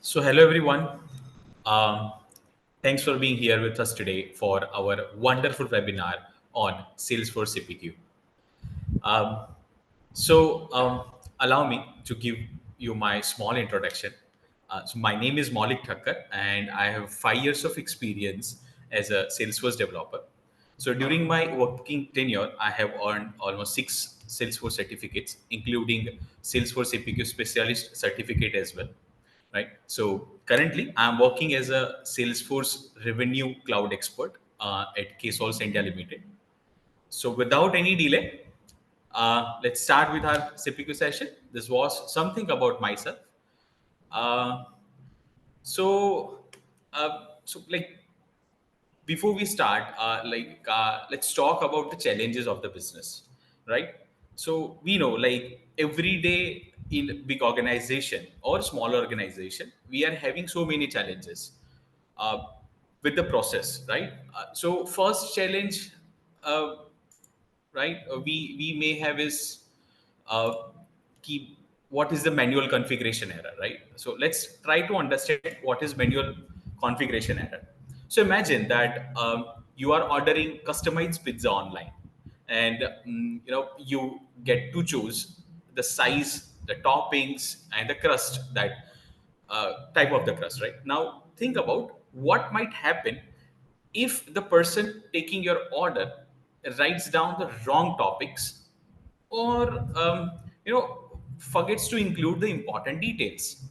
So, hello everyone. Um, Thanks for being here with us today for our wonderful webinar on Salesforce CPQ. Um, so, allow me to give you my small introduction. So, my name is Maulik Thakkar, and I have 5 years of experience as a Salesforce developer. So, during my working tenure, I have earned almost 6 Salesforce certificates, including Salesforce CPQ Specialist certificate as well. Right. So, currently, I'm working as a Salesforce Revenue Cloud Expert at Ksolves India Limited. So without any delay, let's start with our CPQ session. This was something about myself. Uh, so, before we start, let's talk about the challenges of the business, right? So we know, like every day in big organization or small organization, we are having so many challenges uh, with the process, right? So first challenge, uh, right? We may have is uh, keep what is the manual configuration error, right? So let's try to understand what is manual configuration error. So imagine that you are ordering customized pizza online, and you get to choose the size, the toppings, and the crust that type of the crust, right? Now think about what might happen if the person taking your order writes down the wrong topics or forgets to include the important details.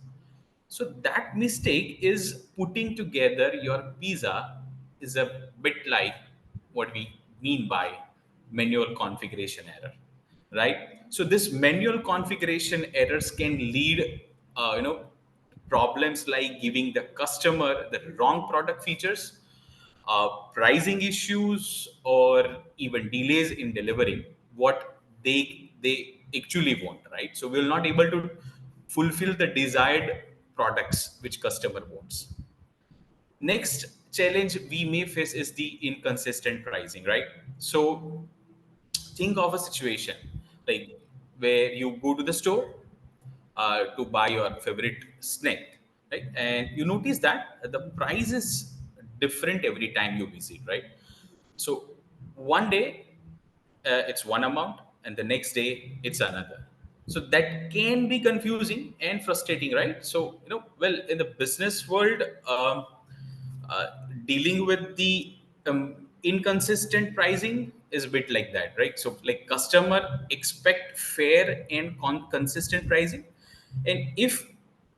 So that mistake is putting together your pizza is a bit like what we mean by manual configuration error, right? So this manual configuration errors can lead, problems like giving the customer the wrong product features, pricing issues, or even delays in delivering what they actually want, right? So we're not able to fulfill the desired products which customer wants. Next challenge we may face is the inconsistent pricing, right? So think of a situation like where you go to the store to buy your favorite snack, right? And you notice that the price is different every time you visit, right? So one day it's one amount, and the next day it's another. So that can be confusing and frustrating, right? So well, in the business world, uh, dealing with the inconsistent pricing is a bit like that, right? So like customer expect fair and consistent pricing, and if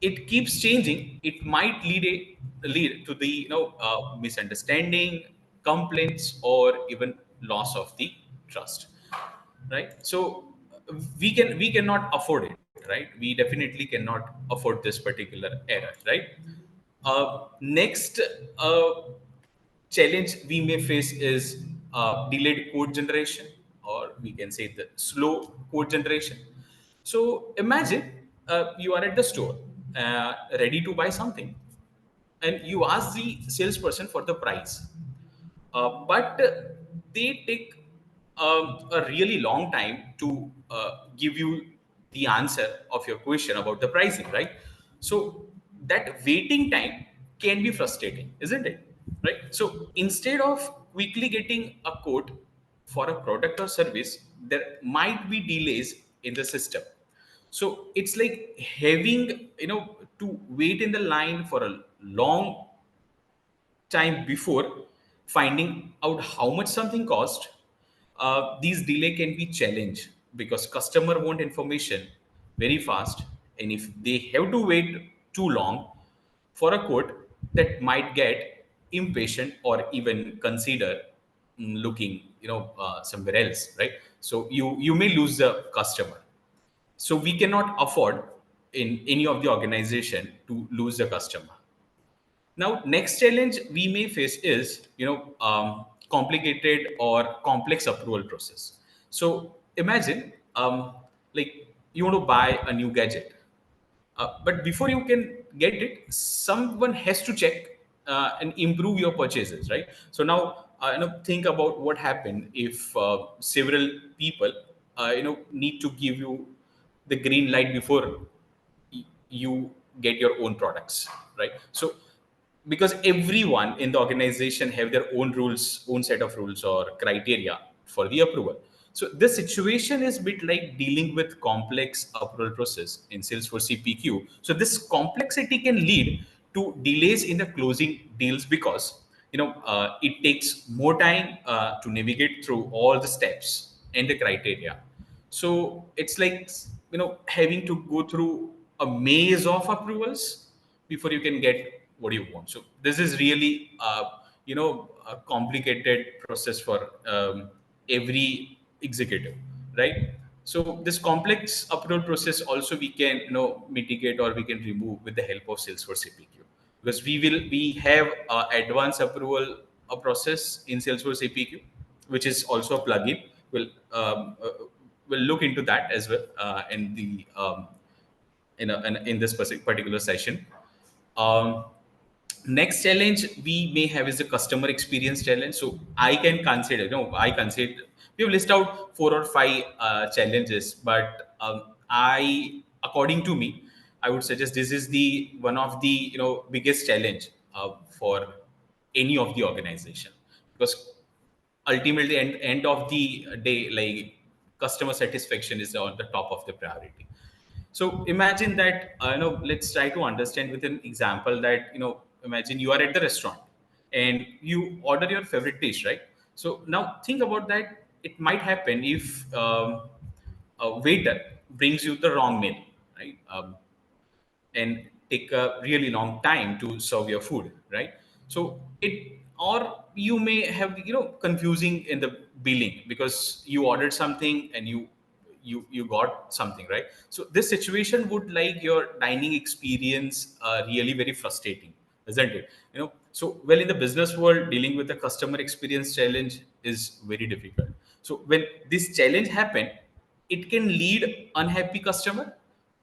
it keeps changing, it might lead to the misunderstanding, complaints, or even loss of the trust, right? So we cannot afford it, right? We definitely cannot afford this particular error, right? Next challenge we may face is delayed code generation, or we can say the slow code generation. So imagine you are at the store, ready to buy something, and you ask the salesperson for the price, but they take a really long time to give you the answer of your question about the pricing, right? So that waiting time can be frustrating, isn't it? Right? So instead of quickly getting a quote for a product or service, there might be delays in the system. So it's like having to wait in the line for a long time before finding out how much something cost. These delay can be challenge because customer want information very fast, and if they have to wait too long for a quote, that might get impatient or even consider looking somewhere else, right? So you may lose the customer. So we cannot afford in any of the organization to lose the customer. Now, next challenge we may face is, complicated or complex approval process. So imagine, like you want to buy a new gadget, but before you can get it, someone has to check and improve your purchases, right? So now, think about what happened if several people, need to give you the green light before you get your own products, right? So because everyone in the organization have their own rules, own set of rules or criteria for the approval. So this situation is a bit like dealing with complex approval process in Salesforce CPQ. So this complexity can lead to delays in the closing deals because it takes more time to navigate through all the steps and the criteria. So it's like having to go through a maze of approvals before you can get what you want. So this is really a complicated process for every executive, right? So this complex approval process also we can mitigate or we can remove with the help of Salesforce CPQ, because we have advanced approval process in Salesforce CPQ, which is also a plugin. We'll look into that as well in the in this particular session. Um, Next challenge we may have is the customer experience challenge. So I consider we have listed out 4 or 5 challenges, but according to me, I would suggest this is the one of the biggest challenge for any of the organization, because ultimately end of the day, like, customer satisfaction is on the top of the priority. So imagine that, let's try to understand with an example that, imagine you are at the restaurant and you order your favorite dish, right? So now think about that. It might happen if a waiter brings you the wrong meal, right? And take a really long time to serve your food, right? So or you may have confusing in the billing because you ordered something and you got something, right? So this situation would like your dining experience really very frustrating, isn't it? So well, in the business world, dealing with the customer experience challenge is very difficult. So when this challenge happen, it can lead unhappy customer,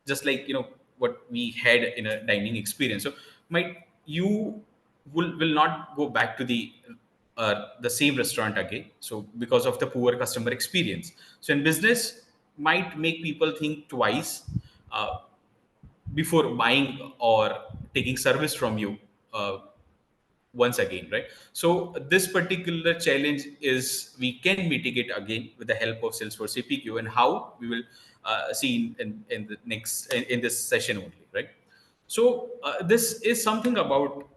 just like what we had in a dining experience. So might you will not go back to the same restaurant again, so because of the poor customer experience. So in business, might make people think twice uh, before buying or taking service from you once again, right? So this particular challenge is we can mitigate again with the help of Salesforce CPQ, and how we will see in the next in this session only, right? So this is something about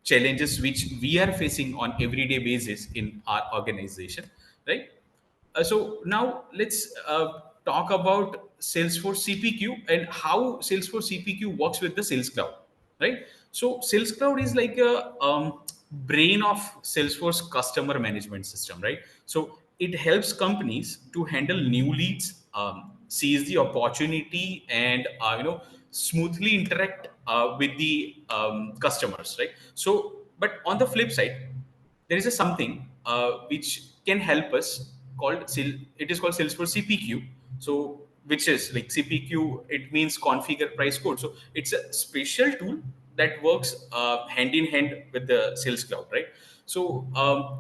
challenges which we are facing on everyday basis in our organization, right? So now let's talk about Salesforce CPQ and how Salesforce CPQ works with the Sales Cloud, right? So Sales Cloud is like a brain of Salesforce customer management system, right? So it helps companies to handle new leads, seize the opportunity, and smoothly interact with the customers, right? So, but on the flip side, there is a something which can help us it is called Salesforce CPQ. So which is like CPQ, it means configure price code. So it's a special tool that works hand in hand with the Sales Cloud, right? So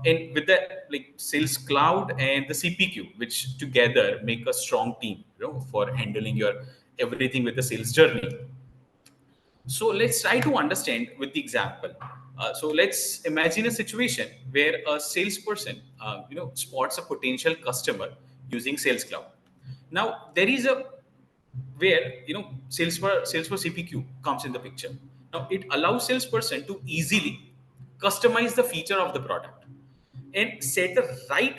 and with the like Sales Cloud and the CPQ, which together make a strong team, for handling your everything with the sales journey. So let's try to understand with the example. So let's imagine a situation where a salesperson, spots a potential customer using Sales Cloud. Now there is a where Salesforce CPQ comes in the picture. Now it allows salesperson to easily customize the feature of the product and set the right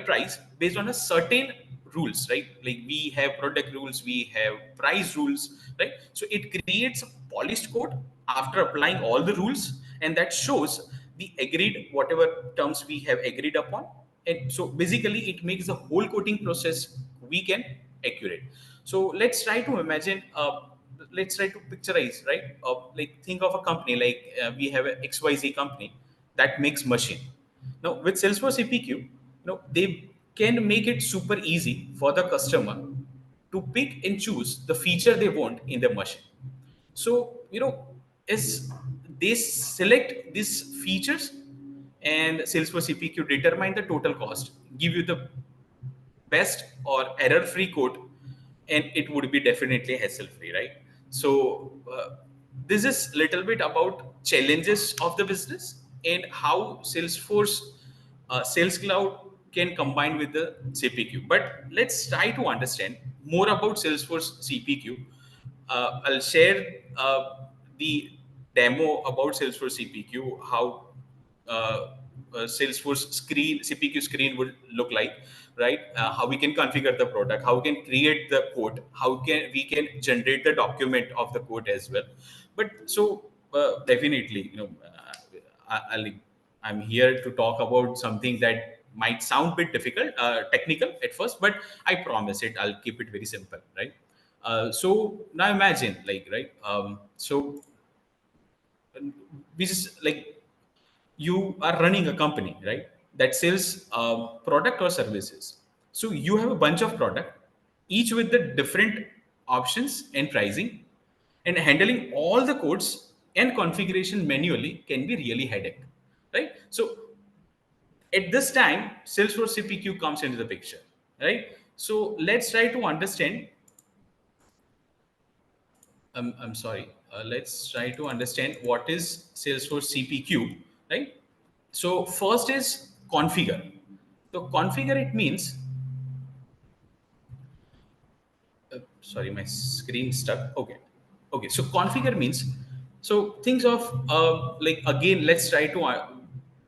price based on a certain rules, right? Like we have product rules, we have price rules, right? So it creates a polished code after applying all the rules, and that shows the agreed whatever terms we have agreed upon. And so basically it makes the whole coding process weak and accurate. So let's try to imagine, let's try to picturize, right? Like think of a company like we have a XYZ company that makes machine. Now with Salesforce CPQ, they can make it super easy for the customer to pick and choose the feature they want in the machine. So as they select these features, and Salesforce CPQ determine the total cost, give you the best or error-free code, and it would be definitely hassle-free, right? So this is little bit about challenges of the business and how Salesforce Sales Cloud can combine with the CPQ. But let's try to understand more about Salesforce CPQ. I'll share the demo about Salesforce CPQ, how Salesforce screen CPQ screen would look like, right? How we can configure the product, how we can create the code, how can we can generate the document of the code as well. But so definitely, I'll, I'm here to talk about something that might sound a bit difficult, technical at first, but I promise it, I'll keep it very simple, right? So now imagine, like, right? So we just like you are running a company, right, that sells product or services. So you have a bunch of product, each with the different options and pricing, and handling all the codes and configuration manually can be really headache, right? So at this time, Salesforce CPQ comes into the picture, right? So let's try to understand. I'm sorry. Let's try to understand what is Salesforce CPQ, right? So first is configure. So configure, it means, sorry, my screen stuck. Okay. Okay. So configure means, so things of like, again, let's try to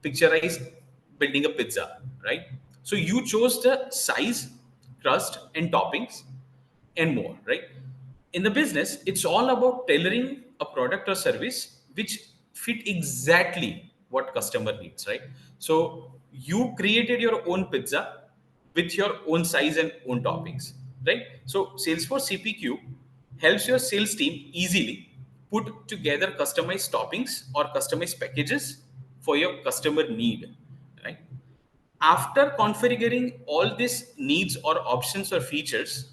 picturize building a pizza, right? So you chose the size, crust, and toppings, and more, right? In the business, it's all about tailoring a product or service which fit exactly what customer needs, right? So you created your own pizza with your own size and own toppings, right? So Salesforce CPQ helps your sales team easily put together customized toppings or customized packages for your customer need, right? After configuring all these needs or options or features,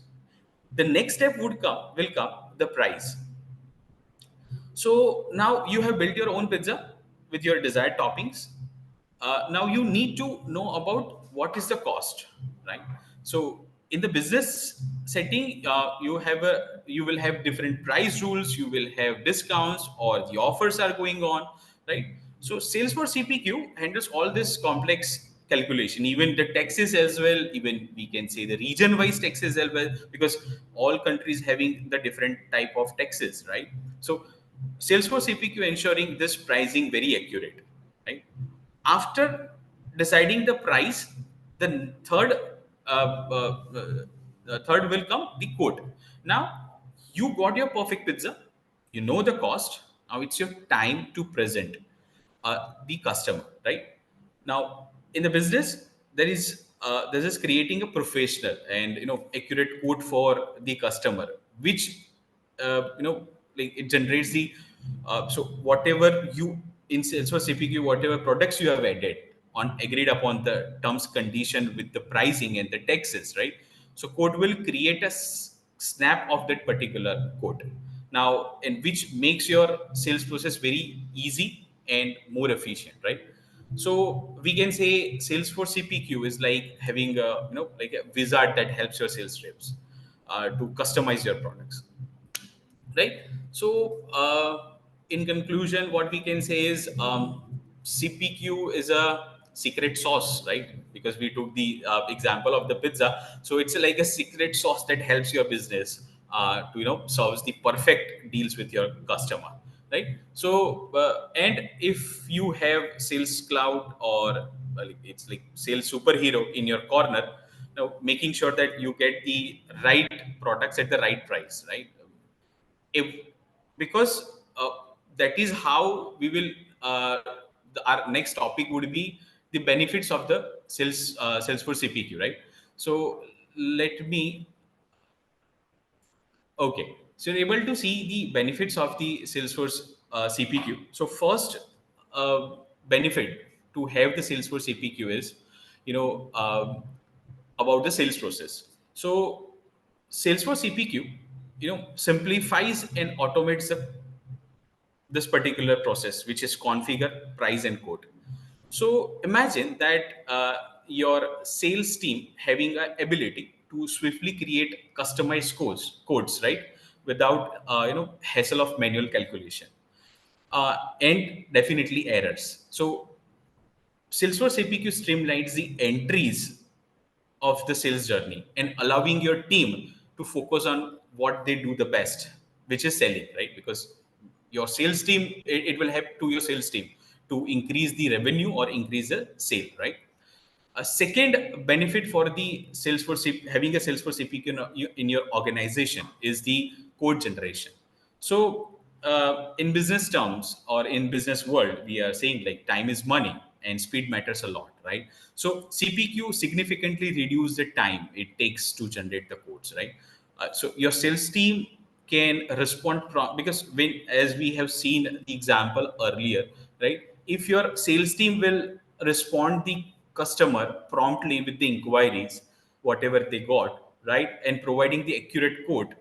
the next step will come the price. So now you have built your own pizza with your desired toppings. Now you need to know about what is the cost, right? So in the business setting, you will have different price rules, you will have discounts, or the offers are going on, right? So Salesforce CPQ handles all this complex calculation, even the taxes as well, even we can say the region wise taxes as well, because all countries having the different type of taxes, right? So Salesforce CPQ ensuring this pricing very accurate, right? After deciding the price, the third will come the quote. Now you got your perfect pizza, you know the cost. Now it's your time to present the customer, right? Now in the business, there is creating a professional and accurate quote for the customer, which like it generates the so whatever you in Salesforce CPQ, whatever products you have added on agreed upon the terms condition with the pricing and the taxes, right? So code will create a snap of that particular code now, and which makes your sales process very easy and more efficient, right? So we can say Salesforce CPQ is like having a like a wizard that helps your sales reps to customize your products, right? So in conclusion, what we can say is CPQ is a secret sauce, right? Because we took the example of the pizza, so it's like a secret sauce that helps your business to solves the perfect deals with your customer, right? So and if you have Sales Cloud or it's like sales superhero in your corner, making sure that you get the right products at the right price, right? If because that is how we will our next topic would be the benefits of the Salesforce CPQ, right? So let me okay, so you're able to see the benefits of the Salesforce CPQ. So first benefit to have the Salesforce CPQ is about the sales process. So Salesforce CPQ simplifies and automates this particular process, which is configure, price, and quote. So imagine that your sales team having an ability to swiftly create customized codes, right, without hassle of manual calculation, and definitely errors. So Salesforce CPQ streamlines the entries of the sales journey and allowing your team to focus on what they do the best, which is selling, right? Because your sales team, it will help to your sales team to increase the revenue or increase the sale, right? A second benefit for the having a Salesforce CPQ in your organization is the code generation. So, in business terms or in business world, we are saying like time is money and speed matters a lot, right? So, CPQ significantly reduce the time it takes to generate the codes, right? So, your sales team can respond because when, as we have seen the example earlier, right? If your sales team will respond the customer promptly with the inquiries, whatever they got, right, and providing the accurate code,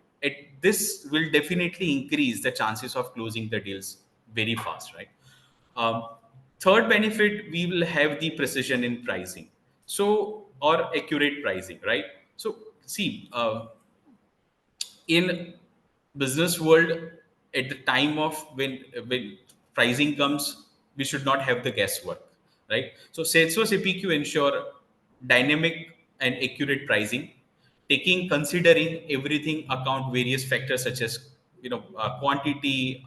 this will definitely increase the chances of closing the deals very fast, right? Um, Third benefit, we will have the precision in pricing, so or accurate pricing, right? So see, in business world, at the time of when pricing comes, we should not have the guesswork, right? So Salesforce CPQ ensure dynamic and accurate pricing, taking considering everything account various factors such as quantity,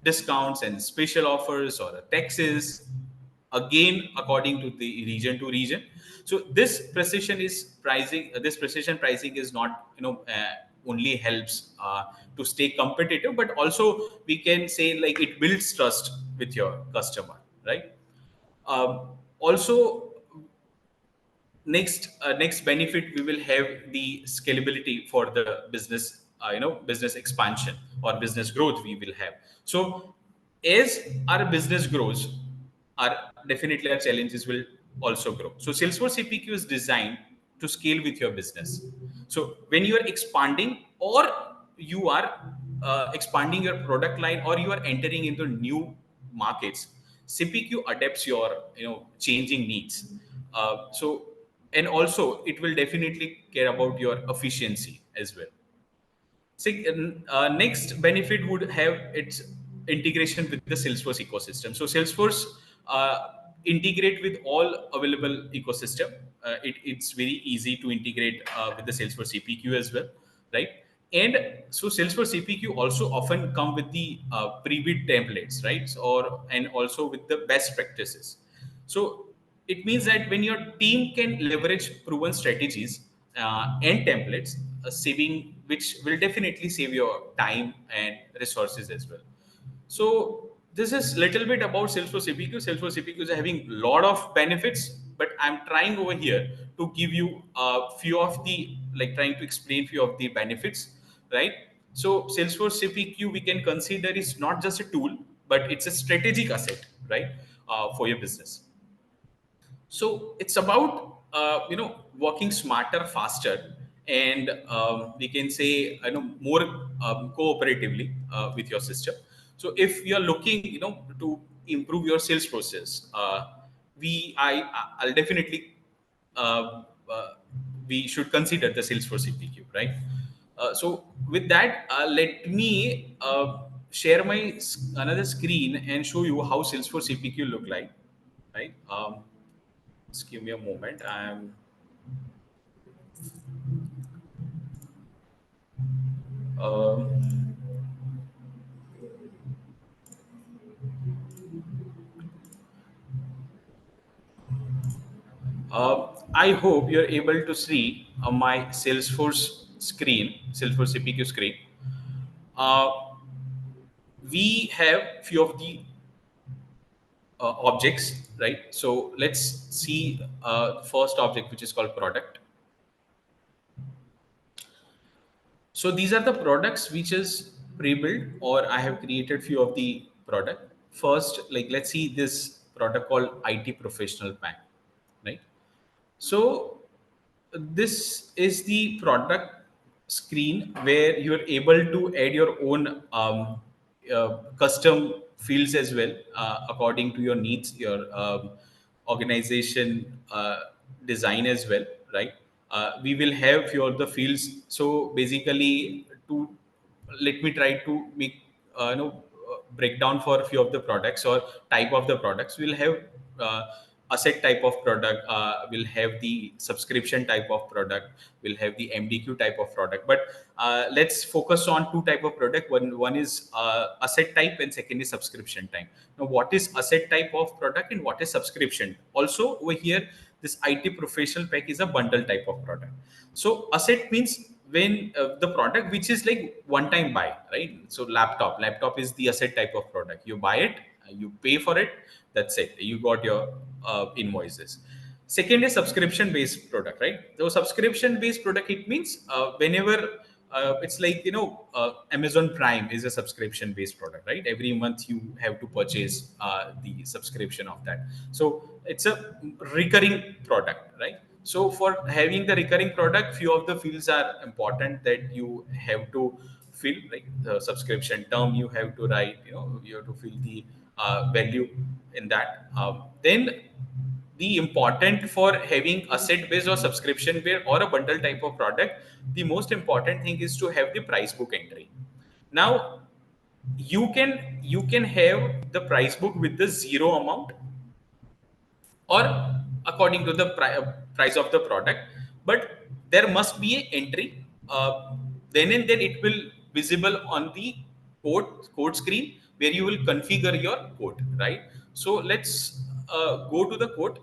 discounts and special offers or taxes, again according to region. So this precision pricing is not only helps to stay competitive, but also we can say like it builds trust with your customer, right? Also, next benefit, we will have the scalability for the business, business expansion or business growth we will have. So as our business grows, our definitely our challenges will also grow. So Salesforce CPQ is designed to scale with your business. So when you are expanding, or you are expanding your product line, or you are entering into new markets, CPQ adapts your changing needs. So, and also it will definitely care about your efficiency as well. Next benefit would have its integration with the Salesforce ecosystem. So Salesforce integrate with all available ecosystem. It's very easy to integrate with the Salesforce CPQ as well, right? And so Salesforce CPQ also often come with the pre-bid templates, right? And also with the best practices. So it means that when your team can leverage proven strategies and templates, saving which will definitely save your time and resources as well. So this is little bit about Salesforce CPQ. Salesforce CPQ is having a lot of benefits, but I'm trying over here to give you a few of the, like trying to explain few of the benefits, right? So Salesforce CPQ we can consider is not just a tool, but it's a strategic asset, right, for your business. So it's about working smarter, faster, and we can say more cooperatively with your system. So if you're looking to improve your sales process, I'll definitely uh, uh, we should consider the Salesforce CPQ, right? So with that, let me share my another screen and show you how Salesforce CPQ look like, right? Just give me a moment. Um, I hope you're able to see my Salesforce CPQ screen. Uh, we have few of the objects, right? So let's see first object, which is called product. So these are the products which is pre-built, or I have created few of the product. First, like let's see this product called IT professional pack, right? So this is the product screen where you are able to add your own custom fields as well, according to your needs, your organization design as well, right? We will have few of the fields. So basically, to let me try to make breakdown for a few of the products or type of the products. We'll have uh, asset type of product, we'll have the subscription type of product, we'll have the MDQ type of product. But let's focus on two type of product. One is asset type and second is subscription type. Now, what is asset type of product and what is subscription? Also over here, this IT professional pack is a bundle type of product. So asset means when the product which is like one time buy, right? So laptop is the asset type of product. You buy it, you pay for it, that's it, you got your invoices. Second is subscription based product, right? So subscription based product, it means whenever it's like, Amazon Prime is a subscription based product, right? Every month you have to purchase the subscription of that. So it's a recurring product, right? So for having the recurring product, few of the fields are important that you have to fill, like the subscription term you have to write, you have to fill the value in that. Then the important for having asset based or subscription based or a bundle type of product, the most important thing is to have the price book entry. Now you can have the price book with the zero amount or according to the price of the product, but there must be an entry. Then and then it will visible on the code screen where you will configure your code, right? So let's go to the code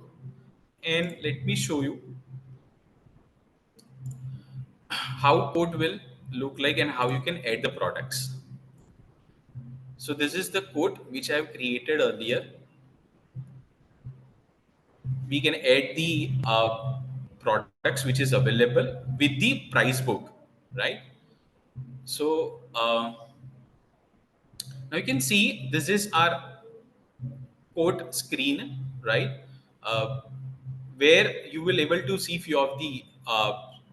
and let me show you how code will look like and how you can add the products. So this is the code which I have created earlier. We can add the products which is available with the price book, right? So now you can see this is our code screen, right? uh, where you will able to see few of the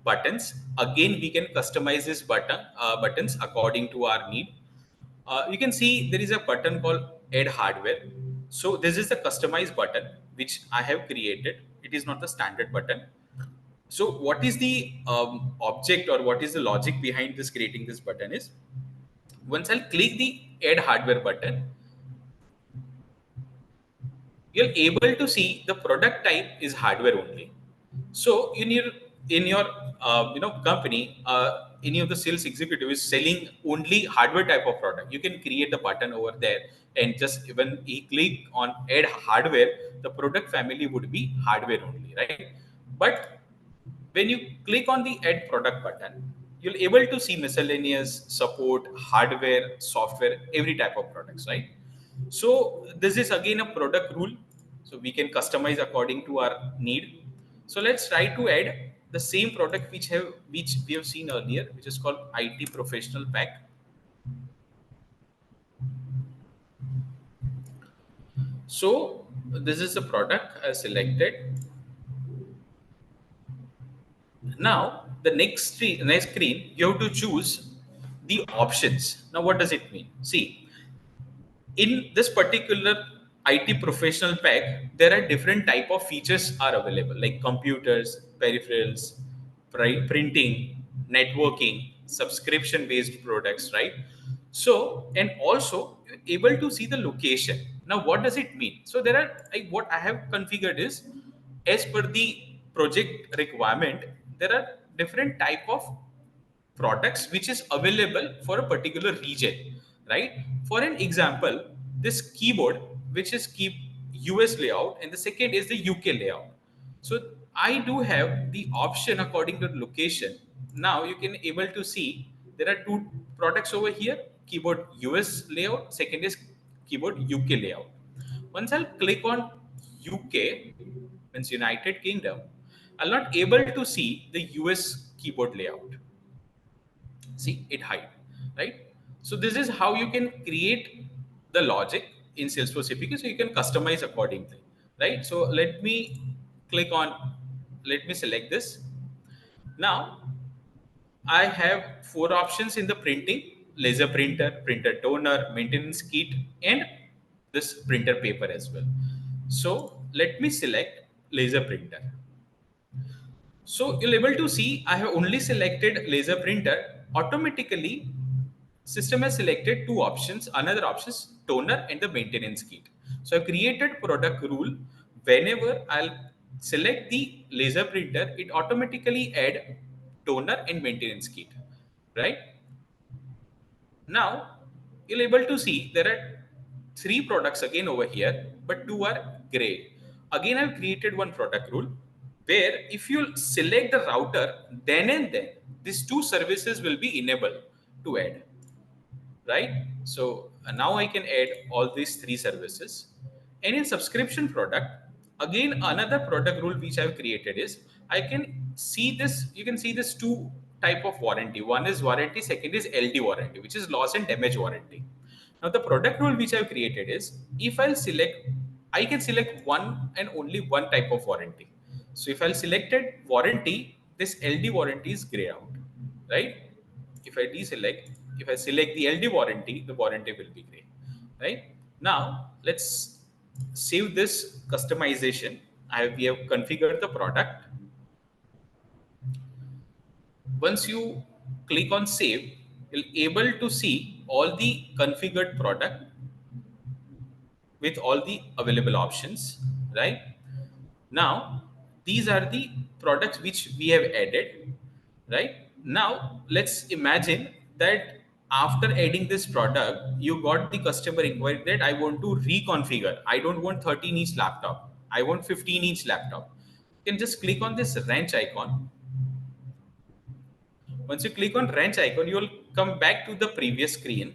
buttons. Again, we can customize this buttons according to our need. You can see there is a button called add hardware. So this is the customized button which I have created. It is not the standard button. So what is the object or what is the logic behind this creating this button is, once I'll click the add hardware button, you're able to see the product type is hardware only. So in your company, any of the sales executive is selling only hardware type of product, you can create the button over there, and just when he click on add hardware, the product family would be hardware only, right? But when you click on the add product button, you'll able to see miscellaneous, support, hardware, software, every type of products, right? So this is again a product rule, so we can customize according to our need. So let's try to add the same product which we have seen earlier, which is called IT professional pack. So this is the product I selected. Now, the next screen, you have to choose the options. Now, what does it mean? See, in this particular IT professional pack, there are different type of features are available, like computers, peripherals, printing, networking, subscription based products, right? So, and also able to see the location. Now, what does it mean? So there are, what I have configured is, as per the project requirement, there are different type of products which is available for a particular region, right? For an example, this keyboard, which is keep US layout, and the second is the UK layout. So I do have the option according to the location. Now you can able to see there are two products over here: keyboard US layout, second is keyboard UK layout. Once I'll click on UK, means United Kingdom, I'll not able to see the US keyboard layout. See, it hide, right? So this is how you can create the logic in Salesforce CPQ, so you can customize accordingly, right? So let me select this. Now I have four options in the printing: laser printer, printer toner, maintenance kit, and this printer paper as well. So let me select laser printer. So you'll able to see I have only selected laser printer. Automatically system has selected two options, another options, toner and the maintenance kit. So I've created product rule. Whenever I'll select the laser printer, it automatically add toner and maintenance kit, right? Now you'll able to see there are three products again over here, but two are gray. Again, I've created one product rule where if you select the router, then and then these two services will be enabled to add, right? So now I can add all these three services. And in subscription product, again, another product rule which I've created is I can see this, you can see this two type of warranty. One is warranty, second is LD warranty, which is loss and damage warranty. Now the product rule which I've created is if I'll select, I can select one and only one type of warranty. So if I'll selected warranty, this LD warranty is grayed out, right? If I deselect, if I select the LD warranty, the warranty will be gray, right? Now let's save this customization. We have configured the product. Once you click on save, you'll able to see all the configured product with all the available options, right? Now, these are the products which we have added, right? Now, let's imagine that after adding this product, you got the customer inquiry that I want to reconfigure. I don't want 13-inch laptop. I want 15-inch laptop. You can just click on this wrench icon. Once you click on wrench icon, you will come back to the previous screen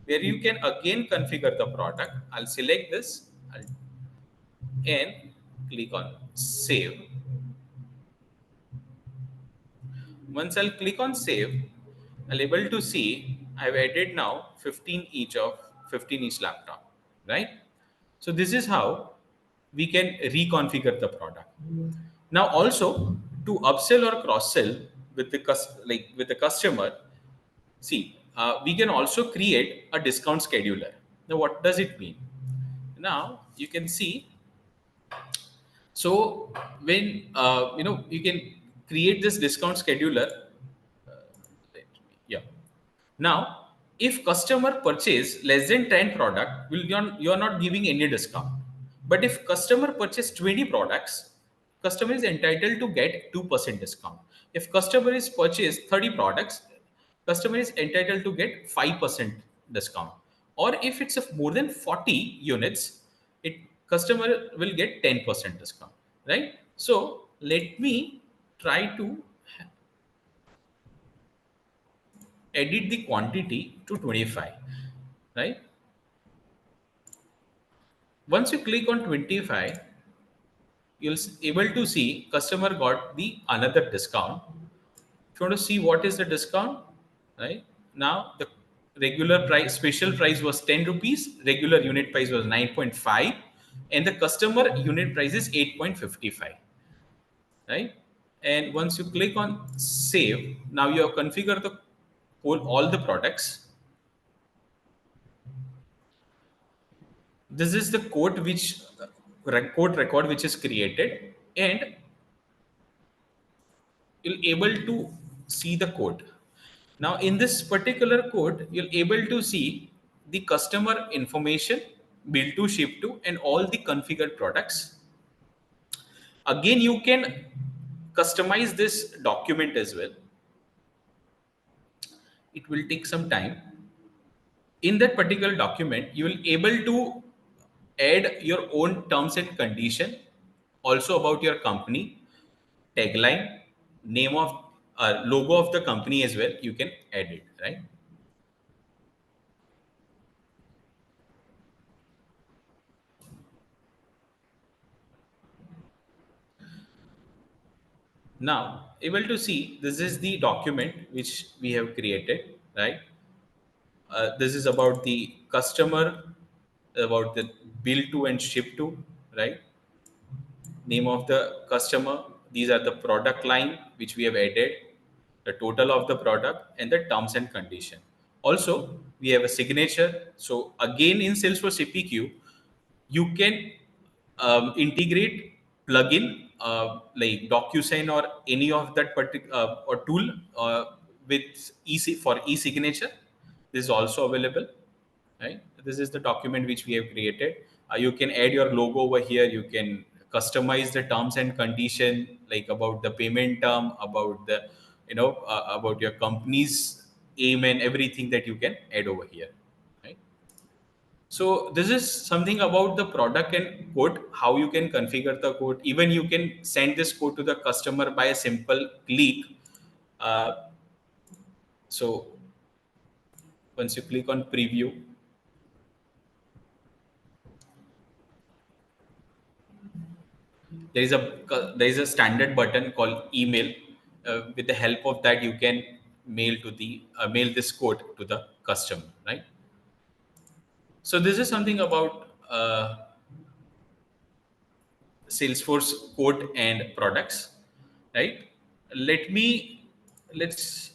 where you can again configure the product. I'll select this and click on save. Once I'll click on save, I'll able to see I've added now 15 each of 15-inch laptop, right? So this is how we can reconfigure the product. Now also to upsell or cross sell with the with the customer, see, we can also create a discount scheduler. Now what does it mean? Now you can see, so when you can create this discount scheduler. Yeah. Now, if customer purchase less than 10 product, you're not giving any discount. But if customer purchase 20 products, customer is entitled to get 2% discount. If customer is purchase 30 products, customer is entitled to get 5% discount. Or if it's of more than 40 units, it customer will get 10% discount, right? So let me try to edit the quantity to 25, right? Once you click on 25, you'll able to see customer got the another discount. If you want to see what is the discount, right? Now the regular price, special price was 10 rupees, regular unit price was 9.5, and the customer unit price is 8.55, right? And once you click on save, now you have configured the all the products. This is the code which code record which is created, and you'll able to see the code. Now in this particular code, you'll able to see the customer information, bill to ship to, and all the configured products. Again, you can customize this document as well. It will take some time. In that particular document, you will able to add your own terms and condition, also about your company, tagline, name of logo of the company as well. You can add it, right? Now, able to see this is the document which we have created, right? This is about the customer, about the bill to and ship to, right? Name of the customer. These are the product line which we have added, the total of the product, and the terms and condition. Also, we have a signature. So again, in Salesforce CPQ, you can integrate plugin like DocuSign or any of that particular or tool with for e-signature. This is also available, right? This is the document which we have created. You can add your logo over here. You can customize the terms and condition, like about the payment term, about the, about your company's aim and everything that you can add over here, right? So this is something about the product and code, how you can configure the code. Even you can send this code to the customer by a simple click. Uh, so once you click on preview, there is a standard button called email. With the help of that, you can mail this code to the customer, right? So this is something about Salesforce code and products, right? Let me let's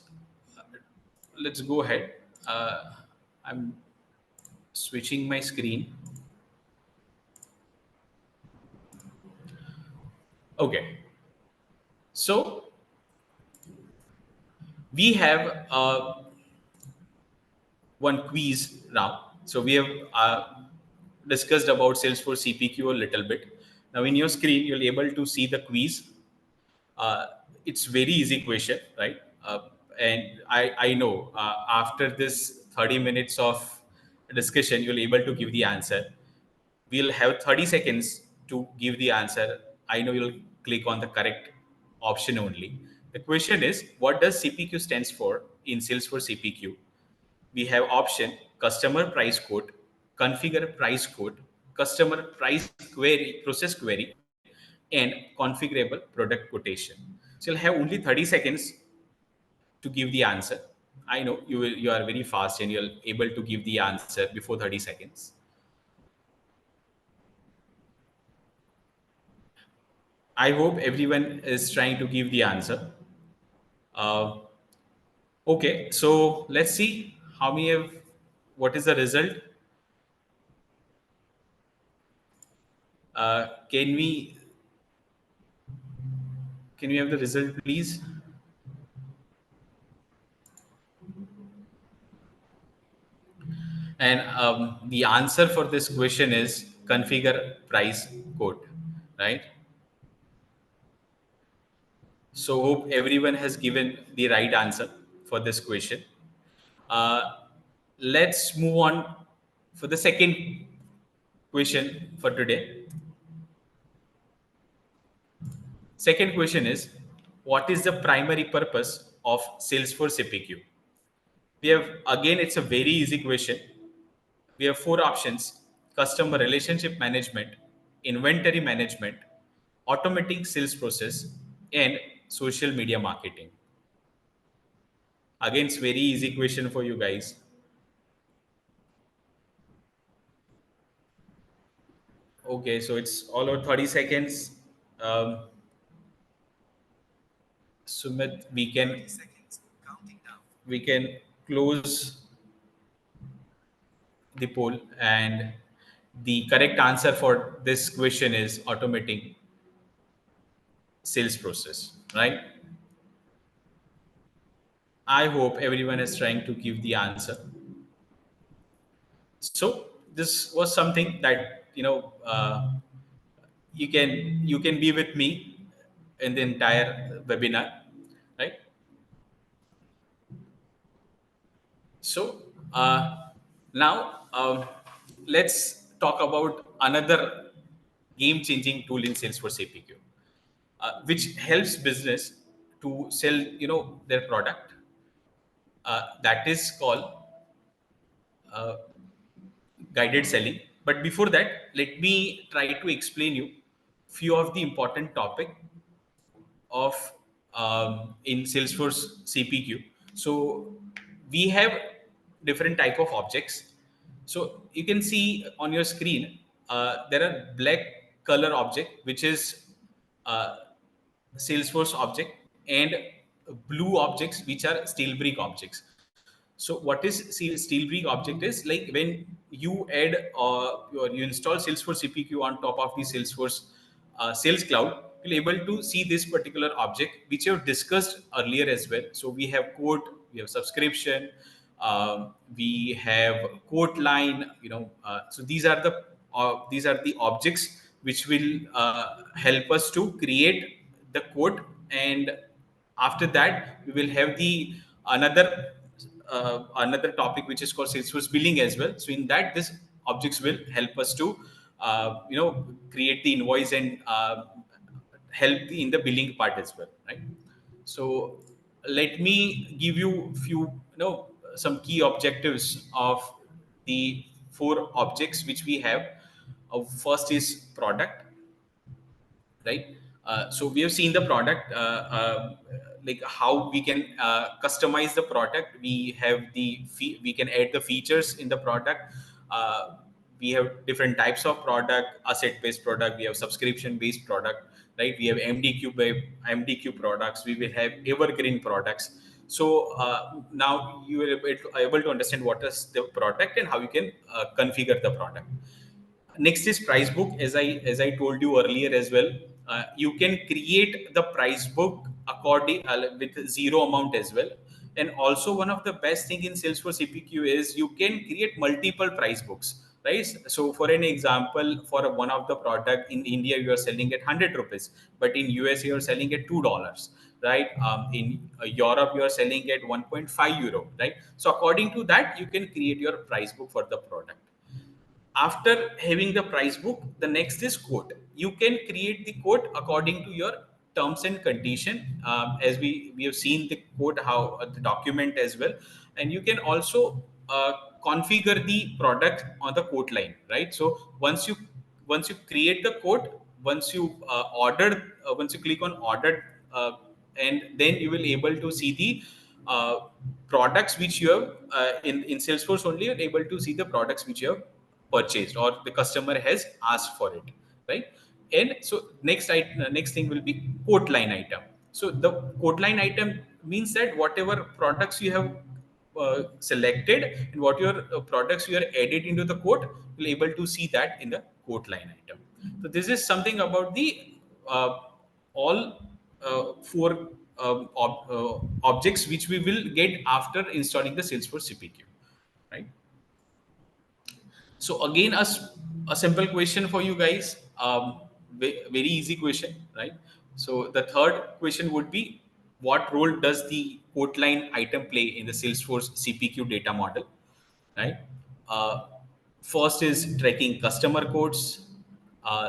let's go ahead. I'm switching my screen. Okay, so we have one quiz now. So we have discussed about Salesforce CPQ a little bit. Now in your screen, you'll be able to see the quiz. It's very easy question, right? And I know after this 30 minutes of discussion, you'll be able to give the answer. We'll have 30 seconds to give the answer. I know you'll click on the correct option only. The question is, what does CPQ stands for in Salesforce CPQ? We have option customer price quote, configure price quote, customer price query, process query, and configurable product quotation. So you'll have only 30 seconds to give the answer. I know you are very fast and you're able to give the answer before 30 seconds. I hope everyone is trying to give the answer. Uh, okay, so let's see how many have, what is the result? Uh, can we can we have the result, please? And the answer for this question is configure price quote, right? So hope everyone has given the right answer for this question. Uh, let's move on for the second question for today. Second question is, what is the primary purpose of Salesforce CPQ? We have, again, it's a very easy question. We have four options: customer relationship management, inventory management, automating sales process, and social media marketing. Again, it's very easy question for you guys. Okay, so it's all over 30 seconds. Um, Sumit, we can close the poll, and the correct answer for this question is automating sales process, right? I hope everyone is trying to give the answer. So this was something that you can be with me in the entire webinar, right? So now let's talk about another game-changing tool in Salesforce APQ, which helps business to sell, their product. That is called uh, guided selling. But before that, let me try to explain you few of the important topic of in Salesforce CPQ. So we have different type of objects. So you can see on your screen there are black color object, which is uh, Salesforce object, and blue objects, which are steel brick objects. So what is steel brick object is like when you add you install Salesforce CPQ on top of the Salesforce Sales Cloud, you'll able to see this particular object which you have discussed earlier as well. So we have quote, we have subscription, We have quote line, so these are the objects which will help us to create the quote. And after that, we will have the another topic which is called Salesforce billing as well. So in that, this objects will help us to create the invoice and help in the billing part as well, right? So let me give you few, some key objectives of the four objects which we have. First is product, right? So we have seen the product, like how we can customize the product. We have we can add the features in the product. We have different types of product: asset-based product, we have subscription-based product, right? We have MDQ products, we will have evergreen products. So now you are able to understand what is the product and how you can configure the product. Next is price book. As I told you earlier as well, you can create the price book according with zero amount as well. And also, one of the best thing in Salesforce CPQ is you can create multiple price books, right? So for an example, for one of the product in India you are selling at 100 rupees, but in US you are selling at $2, right? In Europe you are selling at 1.5 euro, right? So according to that, you can create your price book for the product. After having the price book, the next is quote. You can create the quote according to your terms and condition, as we have seen the quote, how the document as well. And you can also configure the product on the quote line, right? So once you create the quote, once you once you click on order, and then you will able to see the products which you have in Salesforce. Only you're able to see the products which you have purchased or the customer has asked for it, right? And so next thing will be quote line item. So the quote line item means that whatever products you have selected and what your products you are added into the quote, you'll able to see that in the quote line item. So this is something about the uh, all four objects which we will get after installing the Salesforce CPQ, right? So again, a simple question for you guys. Very easy question, right? So the third question would be, what role does the quote line item play in the Salesforce CPQ data model, right? Uh, First is tracking customer quotes.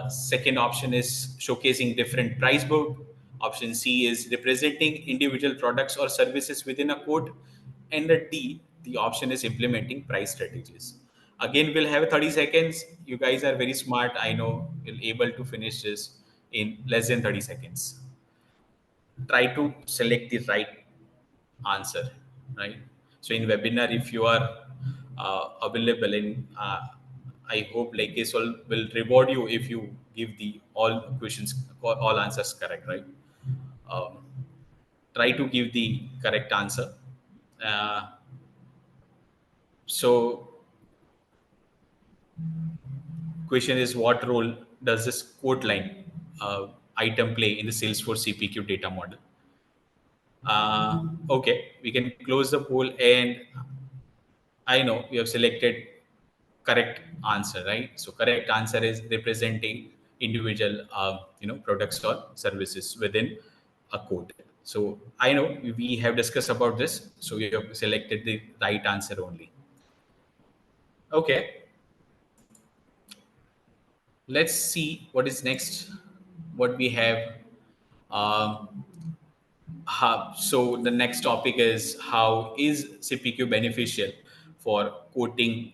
Second option is showcasing different price book. Option C is representing individual products or services within a quote. And the D, the option is implementing price strategies. Again, we'll have 30 seconds. You guys are very smart. I know you'll able to finish this in less than 30 seconds. Try to select the right answer, right? So in webinar, if you are available in, I hope like Ksolves will reward you if you give the all questions, all answers correct, right? Um, Try to give the correct answer. Uh, so question is, what role does this quote line item play in the Salesforce CPQ data model? Okay, we can close the poll, and I know you have selected correct answer, right? So correct answer is representing individual, products or services within a quote. So I know we have discussed about this. So you have selected the right answer only. Okay, let's see what is next. What we have. Um, so the next topic is, how is CPQ beneficial for quoting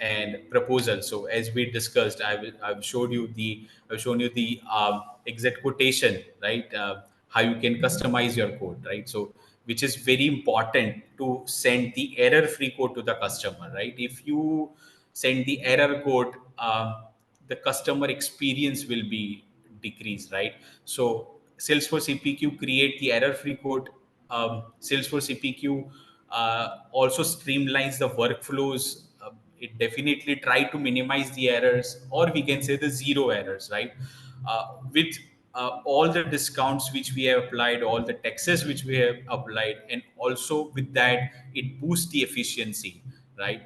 and proposal? So as we discussed, I've shown you the exact quotation, right? How you can customize your quote, right? So which is very important to send the error-free quote to the customer, right? If you send the error code, the customer experience will be decreased, right? So Salesforce CPQ create the error-free code. Salesforce CPQ also streamlines the workflows. It definitely try to minimize the errors, or we can say the zero errors, right? With all the discounts which we have applied, all the taxes which we have applied, and also with that it boosts the efficiency, right?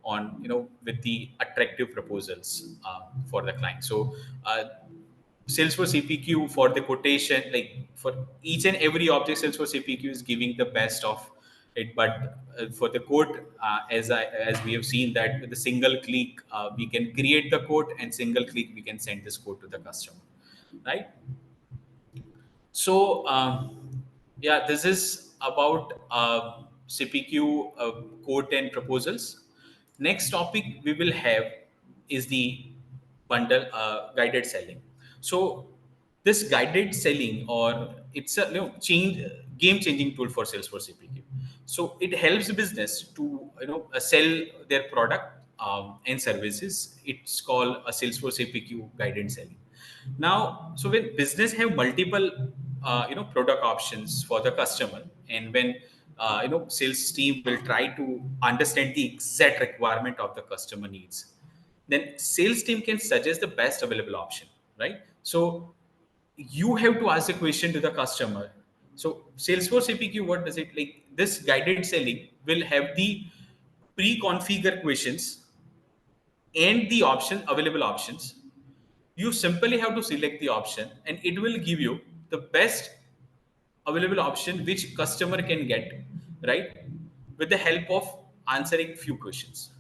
On with the attractive proposals for the client. So Salesforce CPQ for the quotation, like for each and every object, Salesforce CPQ is giving the best of it. But for the quote, as we have seen that with a single click, we can create the quote, and single click we can send this quote to the customer, right? So yeah, this is about CPQ quote and proposals. Next topic we will have is the bundle guided selling. So this guided selling, or it's a game changing tool for Salesforce CPQ. So it helps business to sell their product and services. It's called a Salesforce CPQ guided selling. Now, so when business have multiple product options for the customer, and when sales team will try to understand the exact requirement of the customer needs, then sales team can suggest the best available option, right? So you have to ask a question to the customer. So Salesforce CPQ, what does it like? This guided selling will have the pre-configured questions and the option available options. You simply have to select the option, and it will give you the best available option which customer can get, right, with the help of answering few questions.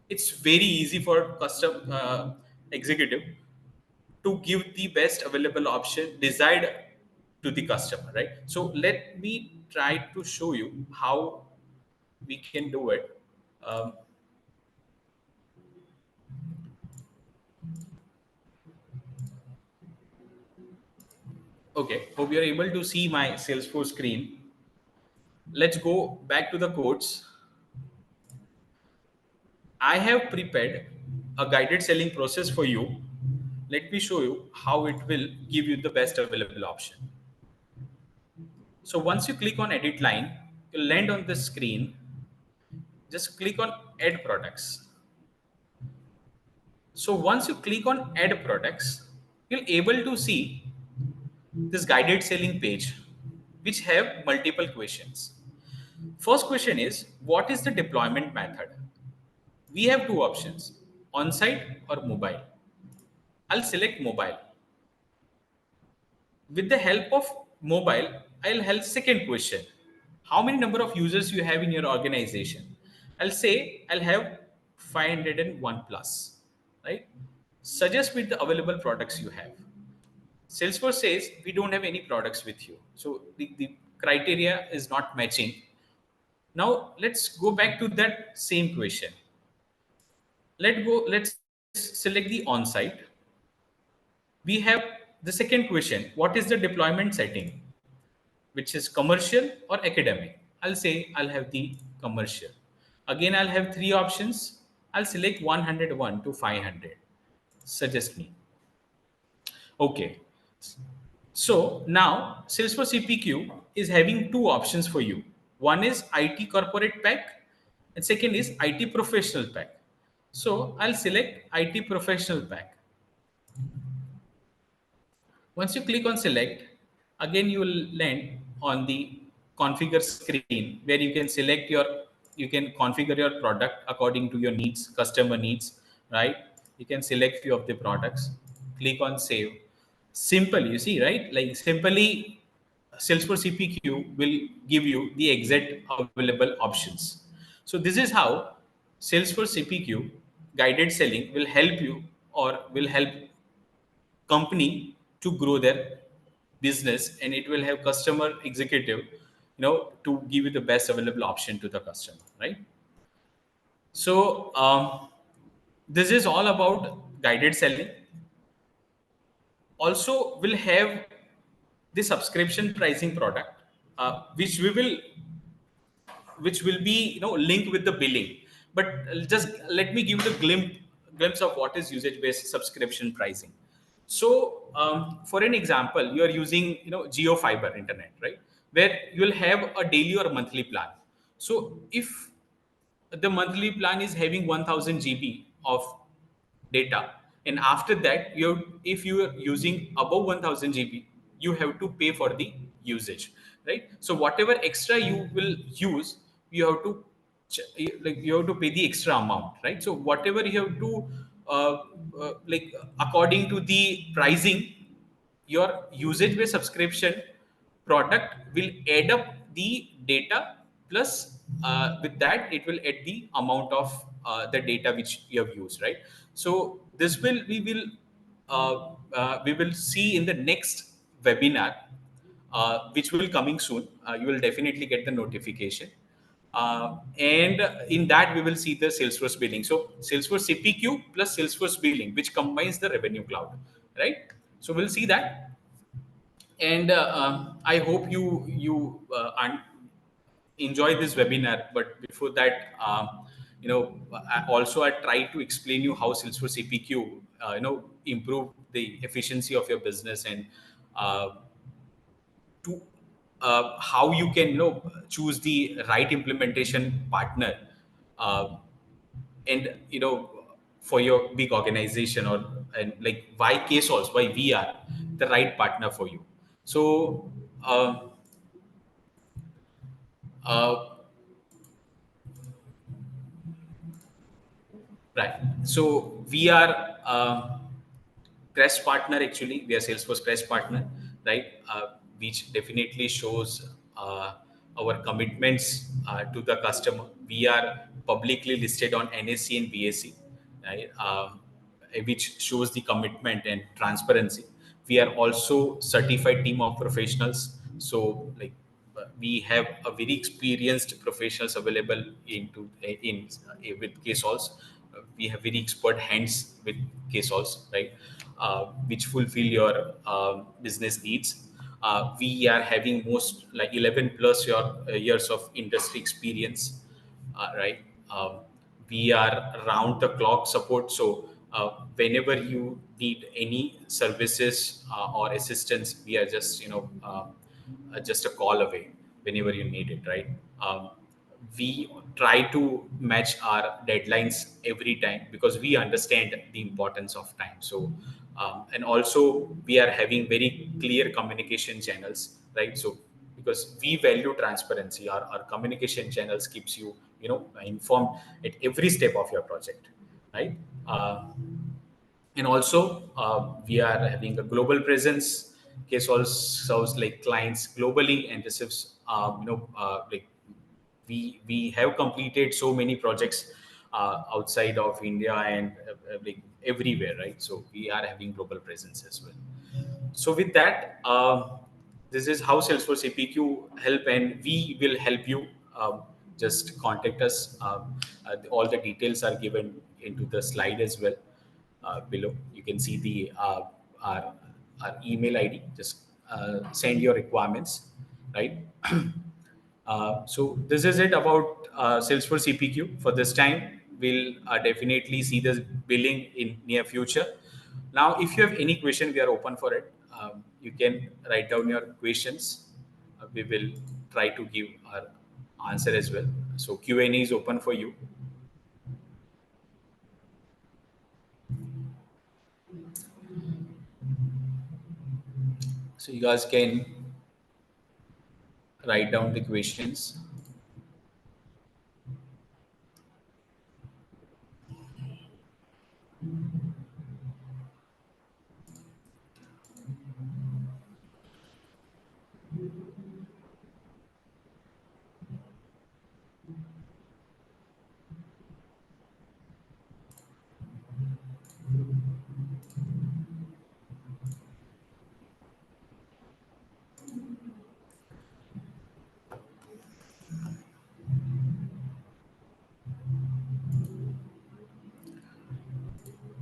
It's very easy for custom executive to give the best available option desired to the customer, right? So let me try to show you how we can do it. um, okay, hope you're able to see my Salesforce screen. Let's go back to the codes. I have prepared a guided selling process for you. Let me show you how it will give you the best available option. So once you click on edit line, you'll land on the screen. Just click on add products. So once you click on add products, you'll able to see this guided selling page, which have multiple questions. First question is, what is the deployment method? We have two options, on-site or mobile. I'll select mobile. With the help of mobile, I'll help second question. How many number of users you have in your organization? I'll say I'll have 501 plus, right? Suggest with the available products you have. Salesforce says we don't have any products with you. So the criteria is not matching. Now let's go back to that same question. Let's select the on-site. We have the second question, what is the deployment setting, which is commercial or academic? I'll say I'll have the commercial. Again, I'll have three options. I'll select 101 to 500. Suggest me. Okay. So now Salesforce CPQ is having two options for you. One is IT corporate pack, and second is IT professional pack. So I'll select IT professional pack. Once you click on select, again you will land on the configure screen where you can select you can configure your product according to your needs, customer needs, right? You can select few of the products, click on save. Simple, you see, right? Like simply Salesforce CPQ will give you the exact available options. So this is how Salesforce CPQ guided selling will help you, or will help company to grow their business, and it will have customer executive to give you the best available option to the customer, right? So this is all about guided selling. Also will have the subscription pricing product, which will be linked with the billing. But just let me give the glimpse of what is usage based subscription pricing. So for an example, you are using geo fiber internet, right, where you will have a daily or monthly plan. So if the monthly plan is having 1000 GB of data, and after that, if you are using above 1000 GB, you have to pay for the usage, right? So whatever extra you will use, you have to you have to pay the extra amount, right? So whatever you have to uh, according to the pricing, your usage based subscription product will add up the data, plus with that it will add the amount of the data which you have used, right? So this will we will see in the next webinar, which will coming soon. You will definitely get the notification, and in that we will see the Salesforce billing. So Salesforce CPQ plus Salesforce billing, which combines the Revenue Cloud, right? So we'll see that, and I hope you enjoy this webinar. But before that, I try to explain you how Salesforce CPQ improve the efficiency of your business, and uh, to how you can choose the right implementation partner, uh, and for your big organization, or and like why Ksolves, why we are the right partner for you. So uh, uh, right, so we are Crest partner. Actually, we are Salesforce Crest partner, right? Which definitely shows our commitments to the customer. We are publicly listed on NSE and BSE, right? Which shows the commitment and transparency. We are also certified team of professionals. So, like, we have a very experienced professionals available in with Ksolves. We have very expert hands with Ksolves, right? Which fulfill your business needs. We are having most like 11 plus years of industry experience, right? We are round the clock support. So whenever you need any services or assistance, we are just a call away whenever you need it, right? We try to match our deadlines every time because we understand the importance of time. So and also we are having very clear communication channels, right? So because we value transparency, our communication channels keeps you informed at every step of your project, right? And also we are having a global presence. Case also serves like clients globally, and this is like we have completed so many projects outside of India, and like everywhere, right? So we are having global presence as well. So with that, this is how Salesforce APQ help, and we will help you. Just contact us. All the details are given into the slide as well. Below, you can see the our email ID. Just send your requirements, right? So this is it about Salesforce CPQ for this time. We'll definitely see the billing in near future. Now, if you have any question, we are open for it. You can write down your questions. We will try to give our answer as well. So Q&A is open for you. So you guys can write down the questions.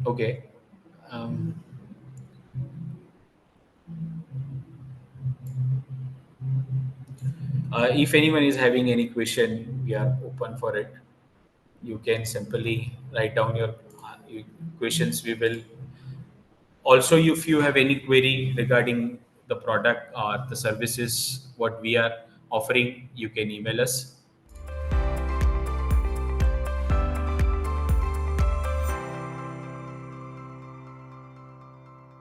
Okay. Um, if anyone is having any question, we are open for it. You can simply write down your questions. We will also, if you have any query regarding the product or the services what we are offering, you can email us.